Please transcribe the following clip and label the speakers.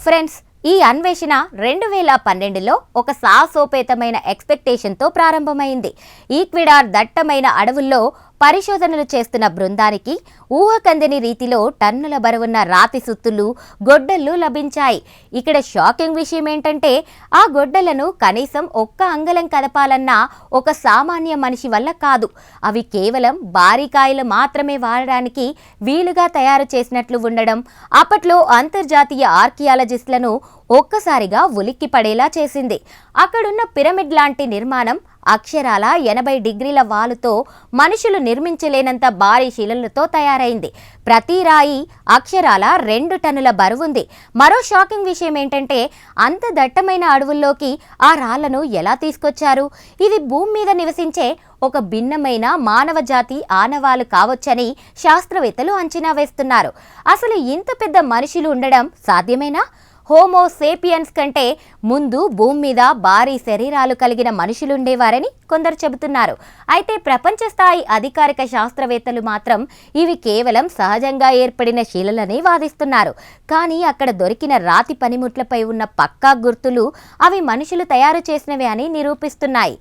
Speaker 1: Friends, ఈ అన్వేషణ 2012లో ఒక సాహసోపేతమైన ఎక్స్పెక్టేషన్తో ప్రారంభమైంది. ఈక్వెడార్ దట్టమైన అడవుల్లో పరిశోధనలు చేస్తున్న బృందానికి ఊహకందని రీతిలో టన్నుల బరువున్న రాతి సుత్తులు, గొడ్డళ్లు లభించాయి. ఇక్కడ షాకింగ్ విషయం ఏంటంటే, ఆ గొడ్డళ్లను కనీసం ఒక్క అంగళం కదపాలన్నా ఒక సామాన్య మనిషి వల్ల కాదు. అవి కేవలం భారీ కాయలు మాత్రమే వాడడానికి వీలుగా తయారు చేసినట్లు ఉండడం అప్పట్లో అంతర్జాతీయ ఆర్కియాలజిస్టులను ఒక్కసారిగా ఉలిక్కి పడేలా చేసింది. అక్కడున్న పిరమిడ్ లాంటి నిర్మాణం అక్షరాల 80 డిగ్రీల వాలుతో మనుషులు నిర్మించలేనంత భారీ శిలలతో తయారైంది. ప్రతి రాయి అక్షరాల 2 టన్నుల బరువుంది. మరో షాకింగ్ విషయం ఏంటంటే, అంత దట్టమైన అడవుల్లోకి ఆ రాళ్లను ఎలా తీసుకొచ్చారు? ఇది భూమి మీద నివసించే ఒక భిన్నమైన మానవ జాతి ఆనవాలు కావచ్చని శాస్త్రవేత్తలు అంచనా వేస్తున్నారు. అసలు ఇంత పెద్ద మనుషులు ఉండడం సాధ్యమేనా? హోమో సేపియన్స్ కంటే ముందు భూమి మీద భారీ శరీరాలు కలిగిన మనుషులుండేవారని కొందరు చెబుతున్నారు. అయితే ప్రపంచ స్థాయి అధికారిక శాస్త్రవేత్తలు మాత్రం ఇవి కేవలం సహజంగా ఏర్పడిన శిలలని వాదిస్తున్నారు. కానీ అక్కడ దొరికిన రాతి పనిముట్లపై ఉన్న పక్కా గుర్తులు అవి మనుషులు తయారు చేసినవే అని నిరూపిస్తున్నాయి.